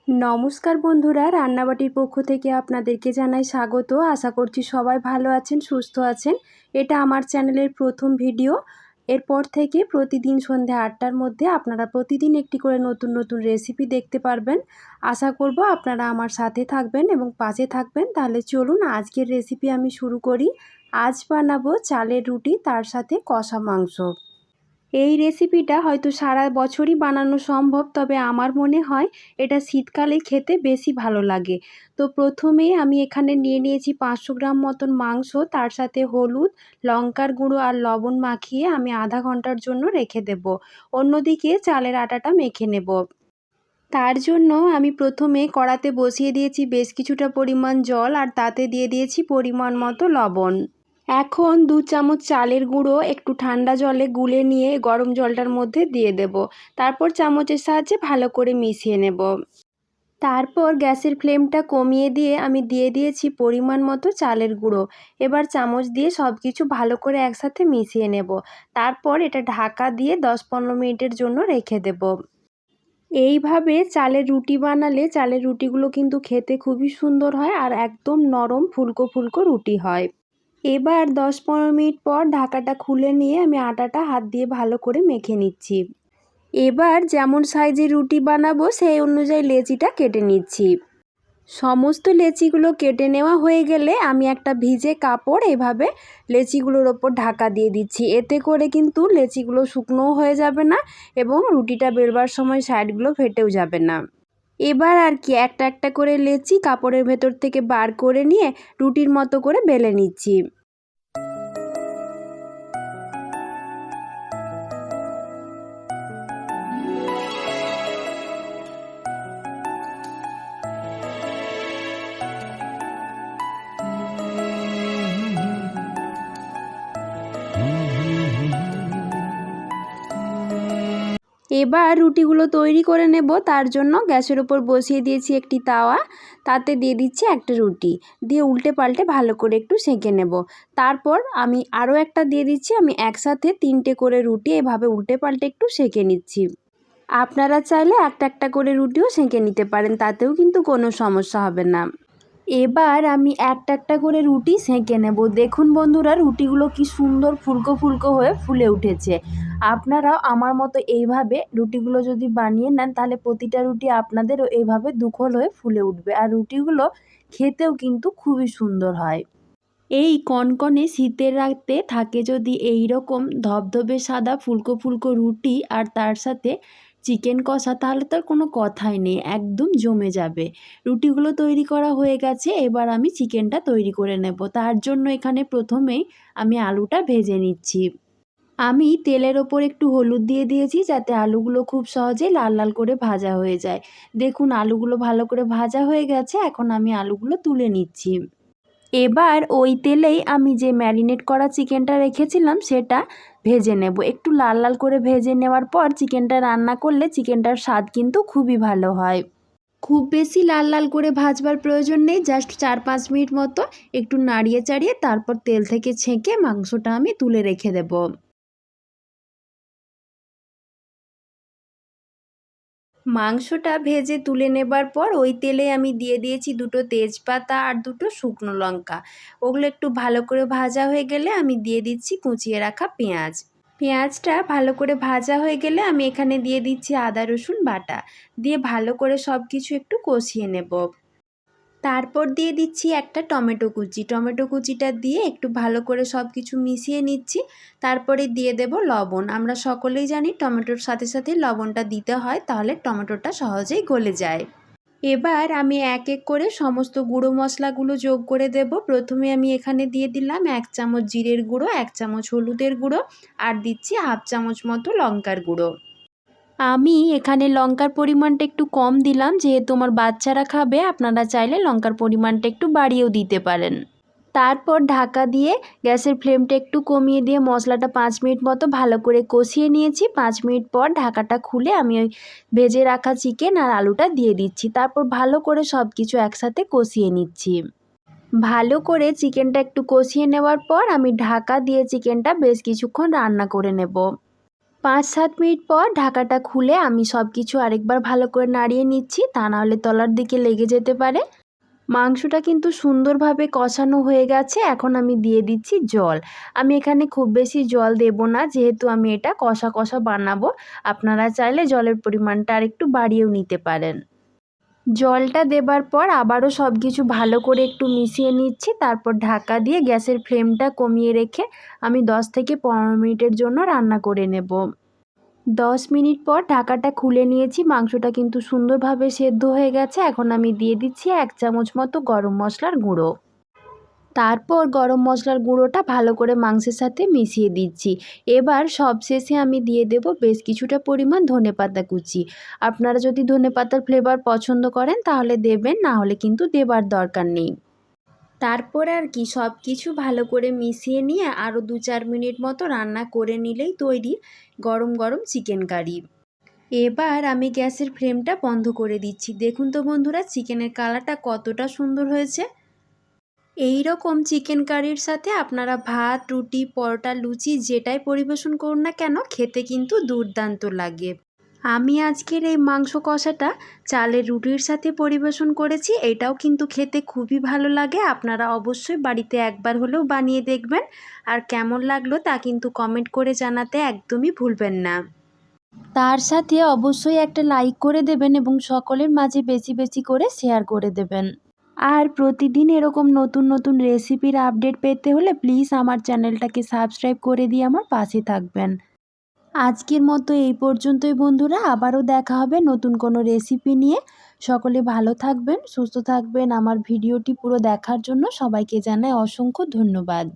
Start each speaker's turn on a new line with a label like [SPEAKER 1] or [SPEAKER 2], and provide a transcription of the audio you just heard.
[SPEAKER 1] নমস্কার বন্ধুরা, রান্নাবাটির পক্ষ থেকে আপনাদেরকে জানাই স্বাগত। আশা করছি সবাই ভালো আছেন, সুস্থ আছেন। এটা আমার চ্যানেলের প্রথম ভিডিও। এরপর থেকে প্রতিদিন সন্ধ্যে ৮টার মধ্যে আপনারা প্রতিদিন একটি করে নতুন নতুন রেসিপি দেখতে পারবেন। আশা করব আপনারা আমার সাথে থাকবেন এবং পাশে থাকবেন। তাহলে চলুন আজকের রেসিপি আমি শুরু করি। আজ বানাবো চালের রুটি, তার সাথে কষা মাংস। এই রেসিপিটা হয়তো সারা বছরই বানানো সম্ভব, তবে আমার মনে হয় এটা শীতকালে খেতে বেশি ভালো লাগে। তো প্রথমেই আমি এখানে নিয়ে নিয়েছি 500 গ্রাম মতন মাংস, তার সাথে হলুদ, লঙ্কার গুঁড়ো আর লবণ মাখিয়ে আমি আধা ঘন্টার জন্য রেখে দেব। অন্যদিকে চালের আটাটা মেখে নেব। তার জন্য আমি প্রথমে কড়াতে বসিয়ে দিয়েছি বেশ কিছুটা পরিমাণ জল, আর তাতে দিয়ে দিয়েছি পরিমাণ মতো লবণ। এখন 2 চামচ চালের গুঁড়ো একটু ঠান্ডা জলে গুলে নিয়ে গরম জলটার মধ্যে দিয়ে দেব। তারপর চামচের সাহায্যে ভালো করে মিশিয়ে নেব। তারপর গ্যাসের ফ্লেমটা কমিয়ে দিয়ে আমি দিয়ে দিয়েছি পরিমাণ মতো চালের গুঁড়ো। এবার চামচ দিয়ে সব কিছু ভালো করে একসাথে মিশিয়ে নেব। তারপর এটা ঢাকা দিয়ে 10-15 মিনিটের জন্য রেখে দেব। এইভাবে চালের রুটি বানালে চালের রুটিগুলো কিন্তু খেতে খুবই সুন্দর হয় আর একদম নরম ফুলকো ফুলকো রুটি হয়। এবার 10-15 মিনিট পর ঢাকাটা খুলে নিয়ে আমি আটাটা হাত দিয়ে ভালো করে মেখে নিচ্ছি। এবার যেমন সাইজের রুটি বানাবো সেই অনুযায়ী লেচিটা কেটে নিচ্ছি। সমস্ত লেচিগুলো কেটে নেওয়া হয়ে গেলে আমি একটা ভিজে কাপড় এভাবে লেচিগুলোর ওপর ঢাকা দিয়ে দিচ্ছি। এতে করে কিন্তু লেচিগুলো শুকনোও হয়ে যাবে না এবং রুটিটা বেলবার সময় সাইডগুলো ফেটেও যাবে না। এবার আর কি একটা একটা করে লেচি কাপড়ের ভেতর থেকে বার করে নিয়ে রুটির মতো করে বেলে নিচ্ছি। এবার রুটিগুলো তৈরি করে নেব। তার জন্য গ্যাসের ওপর বসিয়ে দিয়েছি একটি তাওয়া, তাতে দিয়ে দিচ্ছি একটা রুটি, দিয়ে উল্টে পাল্টে ভালো করে একটু সেঁকে নেব। তারপর আমি আরও একটা দিয়ে দিচ্ছি। আমি একসাথে 3টে করে রুটি এভাবে উল্টে পাল্টে একটু সেঁকে নিচ্ছি। আপনারা চাইলে একটা একটা করে রুটিও সেঁকে নিতে পারেন, তাতেও কিন্তু কোনো সমস্যা হবে না। এবার আমি একটা একটা করে রুটি সেঁকে নেব। দেখুন বন্ধুরা, রুটিগুলো কি সুন্দর ফুলকো ফুলকো হয়ে ফুলে উঠেছে। আপনারাও আমার মতো এইভাবে রুটিগুলো যদি বানিয়ে নেন, তাহলে প্রতিটা রুটি আপনাদেরও এইভাবে দুখোল হয়ে ফুলে উঠবে, আর রুটিগুলো খেতেও কিন্তু খুবই সুন্দর হয়। এই কনকনে শীতের রাতে থাকে যদি এই রকম ধবধবে সাদা ফুলকো ফুলকো রুটি আর তার সাথে চিকেন কষা, তাহলে তার কোনো কথাই নেই, একদম জমে যাবে। রুটিগুলো তৈরি করা হয়ে গেছে, এবার আমি চিকেনটা তৈরি করে নেব। তার জন্য এখানে প্রথমেই আমি আলুটা ভেজে নিচ্ছি। আমি তেলের ওপর একটু হলুদ দিয়ে দিয়েছি, যাতে আলুগুলো খুব সহজেই লাল লাল করে ভাজা হয়ে যায়। দেখুন আলুগুলো ভালো করে ভাজা হয়ে গেছে, এখন আমি আলুগুলো তুলে নিচ্ছি। এবার ওই তেলেই আমি যে ম্যারিনেট করা চিকেনটা রেখেছিলাম সেটা ভেজে নেব। একটু লাল লাল করে ভেজে নেওয়ার পর চিকেনটা রান্না করলে চিকেনটার স্বাদ কিন্তু খুবই ভালো হয়। খুব বেশি লাল লাল করে ভাজবার প্রয়োজন নেই, জাস্ট 4-5 মিনিট মতো একটু নাড়িয়ে চাড়িয়ে তারপর তেল থেকে ছেঁকে মাংসটা আমি তুলে রেখে দেব। মাংসটা ভেজে তুলে নেবার পর ওই তেলে আমি দিয়ে দিয়েছি 2টো তেজপাতা আর 2টো শুকনো লঙ্কা। ওগুলো একটু ভালো করে ভাজা হয়ে গেলে আমি দিয়ে দিচ্ছি কুচিয়ে রাখা পেঁয়াজ। পেঁয়াজটা ভালো করে ভাজা হয়ে গেলে আমি এখানে দিয়ে দিচ্ছি আদা রসুন বাটা, দিয়ে ভালো করে সব কিছু একটু কষিয়ে নেব। তারপর দিয়ে দিচ্ছি একটা টমেটো কুচি। টমেটো কুচিটা দিয়ে একটু ভালো করে সব কিছু মিশিয়ে নিচ্ছি। তারপরে দিয়ে দেব লবণ। আমরা সকলেই জানি টমেটোর সাথে সাথে লবণটা দিতে হয়, তাহলে টমেটোটা সহজেই গলে যায়। এবার আমি এক এক করে সমস্ত গুঁড়ো মশলাগুলো যোগ করে দেব। প্রথমে আমি এখানে দিয়ে দিলাম 1 চামচ জিরের গুঁড়ো, 1 চামচ হলুদের গুঁড়ো, আর দিচ্ছি হাফ চামচ মতো লঙ্কার গুঁড়ো। আমি এখানে লঙ্কার পরিমাণটা একটু কম দিলাম, যেহেতু আমার বাচ্চারা খাবে। আপনারা চাইলে লঙ্কার পরিমাণটা একটু বাড়িয়েও দিতে পারেন। তারপর ঢাকা দিয়ে গ্যাসের ফ্লেমটা একটু কমিয়ে দিয়ে মশলাটা 5 মিনিট মতো ভালো করে কষিয়ে নিয়েছি। 5 মিনিট পর ঢাকাটা খুলে আমি ওই ভেজে রাখা চিকেন আর আলুটা দিয়ে দিচ্ছি। তারপর ভালো করে সব কিছু একসাথে কষিয়ে নিচ্ছি। ভালো করে চিকেনটা একটু কষিয়ে নেওয়ার পর আমি ঢাকা দিয়ে চিকেনটা বেশ কিছুক্ষণ রান্না করে নেব। 5-7 মিনিট পর ঢাকাটা খুলে আমি সব কিছু আরেকবার ভালো করে নাড়িয়ে নিচ্ছি, তা নাহলে তলার দিকে লেগে যেতে পারে। মাংসটা কিন্তু সুন্দরভাবে কষানো হয়ে গেছে। এখন আমি দিয়ে দিচ্ছি জল। আমি এখানে খুব বেশি জল দেব না, যেহেতু আমি এটা কষা কষা বানাবো। আপনারা চাইলে জলের পরিমাণটা আরেকটু বাড়িয়েও নিতে পারেন। জলটা দেবার পর আবারও সব কিছু ভালো করে একটু মিশিয়ে নিচ্ছি। তারপর ঢাকা দিয়ে গ্যাসের ফ্লেমটা কমিয়ে রেখে আমি 10 থেকে 15 মিনিটের জন্য রান্না করে নেব। 10 মিনিট পর ঢাকাটা খুলে নিয়েছি। মাংসটা কিন্তু সুন্দরভাবে সেদ্ধ হয়ে গেছে। এখন আমি দিয়ে দিচ্ছি 1 চামচ মতো গরম মশলার গুঁড়ো। তারপর গরম মশলার গুঁড়োটা ভালো করে মাংসের সাথে মিশিয়ে দিচ্ছি। এবার সবশেষে আমি দিয়ে দেব বেশ কিছুটা পরিমাণ ধনেপাতা কুচি। আপনারা যদি ধনেপাতার ফ্লেভার পছন্দ করেন তাহলে দেবেন, না হলে কিন্তু দেবার দরকার নেই। তারপর আর কি সব কিছু ভালো করে মিশিয়ে নিয়ে আরও 2-4 মিনিট মতো রান্না করে নিলেই তৈরি গরম গরম চিকেন কারি। এবার আমি গ্যাসের ফ্লেমটা বন্ধ করে দিচ্ছি। দেখুন তো বন্ধুরা, চিকেনের কালারটা কতটা সুন্দর হয়েছে। এই রকম চিকেন কারির সাথে আপনারা ভাত, রুটি, পরোটা, লুচি যেটাই পরিবেশন করুন না কেন, খেতে কিন্তু দুর্দান্ত লাগে। আমি আজকের এই মাংস কষাটা চালের রুটির সাথে পরিবেশন করেছি। এটাও কিন্তু খেতে খুবই ভালো লাগে। আপনারা অবশ্যই বাড়িতে একবার হলেও বানিয়ে দেখবেন। আর কেমন লাগলো তা কিন্তু কমেন্ট করে জানাতে একদমই ভুলবেন না। তার সাথে অবশ্যই একটা লাইক করে দেবেন এবং সকলের মাঝে বেশি বেশি করে শেয়ার করে দেবেন। আর প্রতিদিন এরকম নতুন নতুন রেসিপির আপডেট পেতে হলে প্লিজ আমার চ্যানেলটাকে সাবস্ক্রাইব করে দিয়ে আমার পাশে থাকবেন। আজকের মতো এই পর্যন্তই বন্ধুরা, আবারও দেখা হবে নতুন কোনো রেসিপি নিয়ে। সকলে ভালো থাকবেন, সুস্থ থাকবেন। আমার ভিডিওটি পুরো দেখার জন্য সবাইকে জানাই অসংখ্য ধন্যবাদ।